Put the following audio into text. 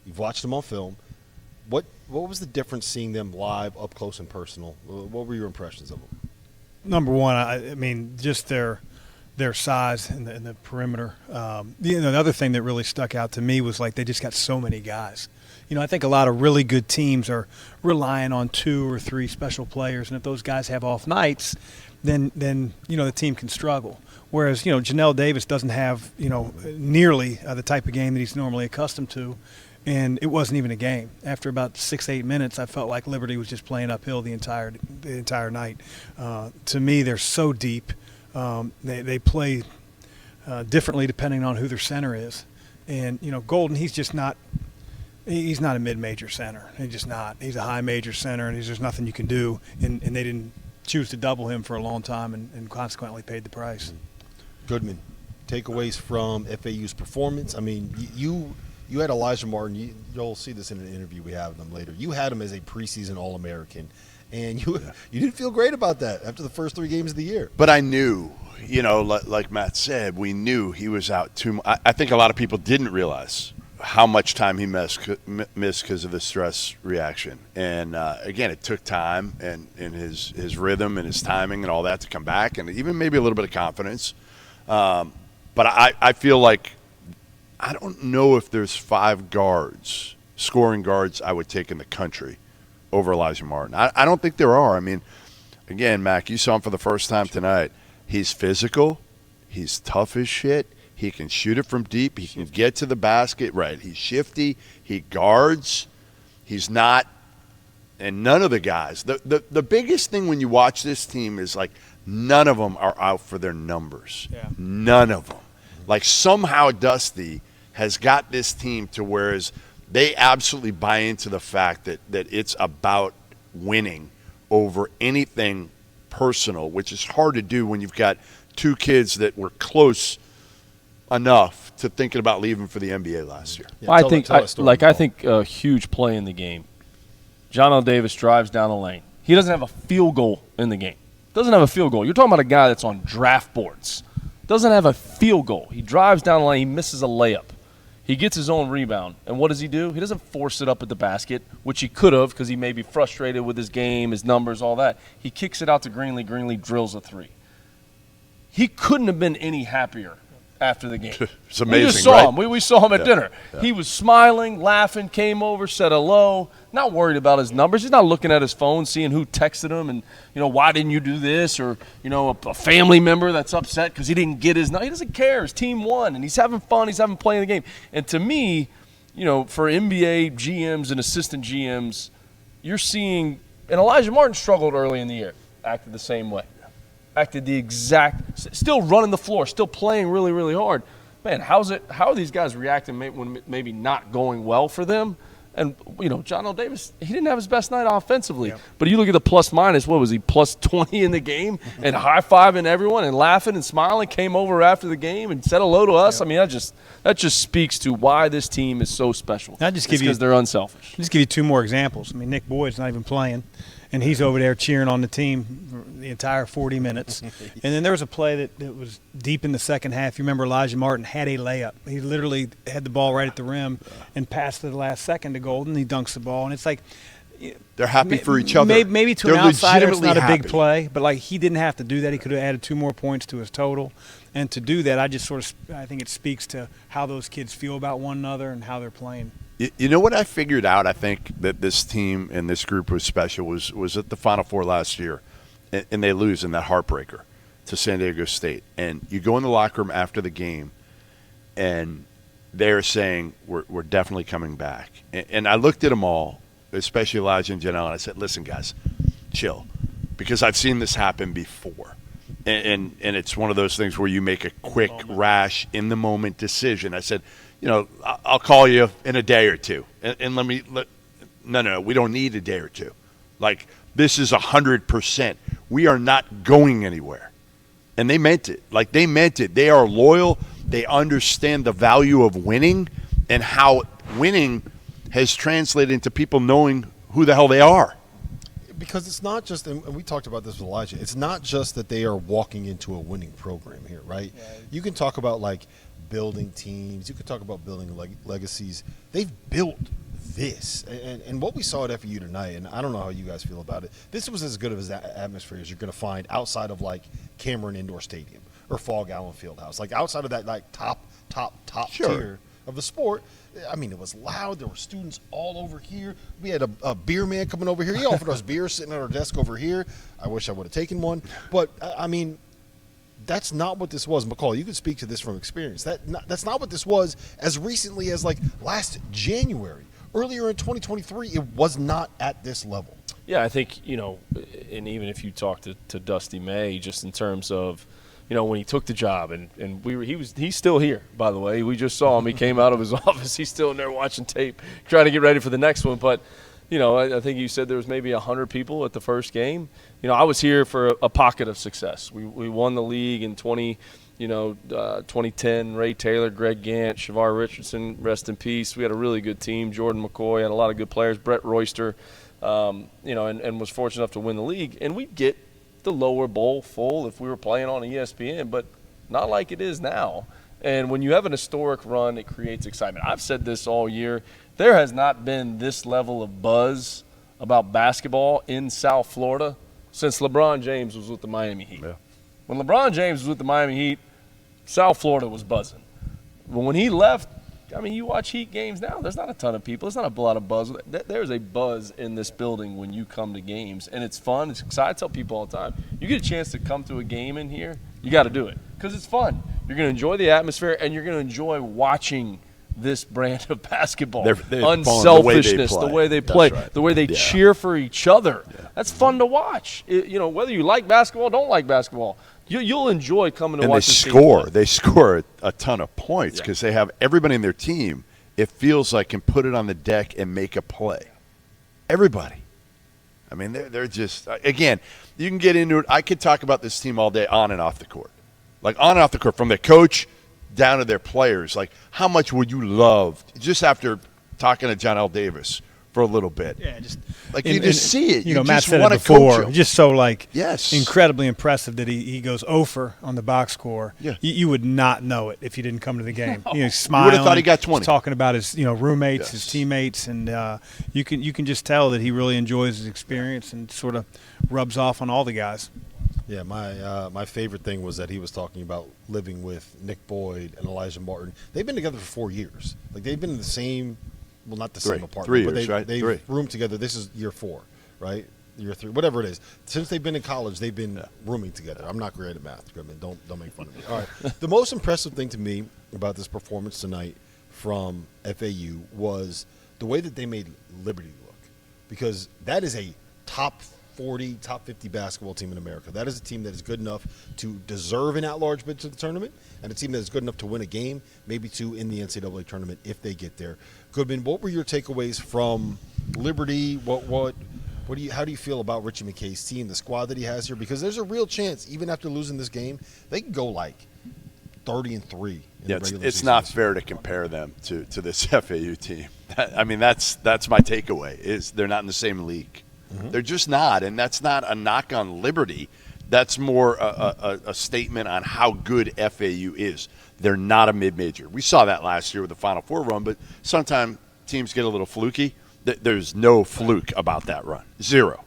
You've watched them on film. What was the difference seeing them live, up close and personal? What were your impressions of them? Number one, I mean, just their size and the perimeter. The other thing that really stuck out to me was like they just got so many guys. I think a lot of really good teams are relying on 2 or 3 special players, and if those guys have off nights, then the team can struggle. Whereas Janelle Davis doesn't have nearly the type of game that he's normally accustomed to, and it wasn't even a game. After about 6-8 minutes, I felt like Liberty was just playing uphill the entire night. To me, they're so deep. They play differently depending on who their center is, and Goldin, he's just not. He's not a mid-major center. He's just not. He's a high-major center, and there's nothing you can do. And they didn't choose to double him for a long time and consequently paid the price. Goodman, takeaways from FAU's performance. I mean, you had Alijah Martin. You'll see this in an interview we have with him later. You had him as a preseason All-American, and you didn't feel great about that after the first 3 games of the year. But I knew, like Matt said, we knew he was out too much. I think a lot of people didn't realize how much time he missed because of the stress reaction. And, again, it took time and his rhythm and his timing and all that to come back, and even maybe a little bit of confidence. But I feel like I don't know if there's 5 scoring guards I would take in the country over Alijah Martin. I don't think there are. I mean, again, Mac, you saw him for the first time tonight. He's physical. He's tough as shit. He can shoot it from deep. He can get to the basket. Right. He's shifty. He guards. He's not – and none of the guys. The biggest thing when you watch this team is, like, none of them are out for their numbers. Yeah. None of them. Like, somehow Dusty has got this team to whereas they absolutely buy into the fact that it's about winning over anything personal, which is hard to do when you've got 2 kids that were close – enough to thinking about leaving for the NBA last year. Yeah, I think a huge play in the game. John L. Davis drives down the lane. He doesn't have a field goal in the game. Doesn't have a field goal. You're talking about a guy that's on draft boards. Doesn't have a field goal. He drives down the lane. He misses a layup. He gets his own rebound. And what does he do? He doesn't force it up at the basket, which he could have because he may be frustrated with his game, his numbers, all that. He kicks it out to Greenlee. Greenlee drills a 3. He couldn't have been any happier after the game. It's amazing, we just saw him. right? We saw him at dinner. Yeah. He was smiling, laughing, came over, said hello, not worried about his numbers. He's not looking at his phone, seeing who texted him and, why didn't you do this? Or, a family member that's upset because he didn't get his – he doesn't care. His team won, and he's having fun. He's having play in the game. And to me, for NBA GMs and assistant GMs, you're seeing – and Alijah Martin struggled early in the year, acted the same way. Acted the exact – still running the floor, still playing really, really hard. Man, how are these guys reacting when maybe not going well for them? And, John L. Davis, he didn't have his best night offensively. Yeah. But you look at the plus-minus, what was he, plus 20 in the game? And high-fiving everyone and laughing and smiling, came over after the game and said hello to us. Yeah. I mean, that just speaks to why this team is so special. Because they're unselfish. I'll just give you 2 more examples. I mean, Nick Boyd's not even playing. And he's over there cheering on the team the entire 40 minutes. And then there was a play that was deep in the second half. You remember Alijah Martin had a layup. He literally had the ball right at the rim and passed at the last second to Goldin. He dunks the ball. And it's like – they're happy for each other. Maybe to an outsider it's not a big play, but, like, he didn't have to do that. He could have added 2 more points to his total. And to do that, I think it speaks to how those kids feel about one another and how they're playing. You know what I figured out, I think, that this team and this group was special was at the Final Four last year, and they lose in that heartbreaker to San Diego State. And you go in the locker room after the game, and they're saying, we're definitely coming back. And I looked at them all, especially Alijah and Janelle, and I said, listen, guys, chill, because I've seen this happen before. And it's one of those things where you make a quick, rash, in-the-moment decision. I said, I'll call you in a day or 2. And no, we don't need a day or 2. Like, this is 100%. We are not going anywhere. And they meant it. Like, they meant it. They are loyal. They understand the value of winning and how winning has translated into people knowing who the hell they are. Because it's not just, and we talked about this with Alijah, it's not just that they are walking into a winning program here, right? Yeah. You can talk about, like, building teams. You could talk about building legacies. They've built this. And what we saw at FAU tonight, and I don't know how you guys feel about it, this was as good of an atmosphere as you're going to find outside of, like, Cameron Indoor Stadium or Fall Allen Fieldhouse. Like, outside of that, like, top Sure. tier of the sport. I mean, it was loud. There were students all over here. We had a beer man coming over here. He offered us beer sitting at our desk over here. I wish I would have taken one. But, I mean, that's not what this was. McCall, you could speak to this from experience. That's not what this was as recently as, like, last January. Earlier in 2023, it was not at this level. Yeah, I think, you know, and even if you talk to Dusty May, just in terms of, you know, when he took the job, and he's still here, by the way. We just saw him. He came out of his office. He's still in there watching tape, trying to get ready for the next one. But, you know, I think you said there was maybe 100 people at the first game. You know, I was here for a pocket of success. We won the league in 2010. Ray Taylor, Greg Gant, Shavar Richardson, rest in peace. We had a really good team. Jordan McCoy had a lot of good players. Brett Royster, you know, and was fortunate enough to win the league. And we'd get the lower bowl full if we were playing on ESPN, but not like it is now. And when you have an historic run, it creates excitement. I've said this all year. There has not been this level of buzz about basketball in South Florida since LeBron James was with the Miami Heat. Yeah. When LeBron James was with the Miami Heat, South Florida was buzzing. But when he left, I mean, you watch Heat games now, there's not a ton of people. There's not a lot of buzz. There's a buzz in this building when you come to games, and it's fun. It's exciting. I tell people all the time, you get a chance to come to a game in here, you got to do it because it's fun. You're going to enjoy the atmosphere, and you're going to enjoy watching this brand of basketball. Unselfishness, the way they play, right. the way they cheer for each other. Yeah. That's fun to watch. You know, whether you like basketball or don't like basketball, you'll enjoy coming to watch this team play. They score a ton of points because they have everybody in their team, it feels like, can put it on the deck and make a play. Everybody. I mean, they're just, again, you can get into it. I could talk about this team all day on and off the court. Like, on and off the court, from the coach down to their players. Like, how much would you love, just after talking to John L. Davis for a little bit? Yeah, just like, you just see it. You know, Matt just said want it to coach before. him. Just so, like, yes, incredibly impressive that he goes 0 for on the box score. Yeah. You would not know it if you didn't come to the game. No. You know, You smiling. would have thought he got 20. Talking about his, you know, roommates, Yes. his teammates, and you can just tell that he really enjoys his experience and sort of rubs off on all the guys. Yeah, my favorite thing was that he was talking about living with Nick Boyd and Alijah Martin. They've been together for 4 years. Like, they've been in the same, well, not the same apartment, 3 but years, right? they've roomed together. This is year 4, right? Year 3, whatever it is. Since they've been in college, they've been rooming together. I'm not great at math, Goodman. Don't make fun of me. All right. The most impressive thing to me about this performance tonight from FAU was the way that they made Liberty look, because that is a top 40, top 50 basketball team in America. That is a team that is good enough to deserve an at-large bid to the tournament, and a team that is good enough to win a game, maybe 2 in the NCAA tournament if they get there. Goodman, what were your takeaways from Liberty? How do you feel about Richie McKay's team, the squad that he has here? Because there's a real chance, even after losing this game, they can go like 30-3. It's not fair to compare them to this FAU team. I mean, that's my takeaway, is they're not in the same league. Mm-hmm. They're just not, and that's not a knock on Liberty. That's more a statement on how good FAU is. They're not a mid-major. We saw that last year with the Final Four run, but sometimes teams get a little fluky. There's no fluke about that run. 0.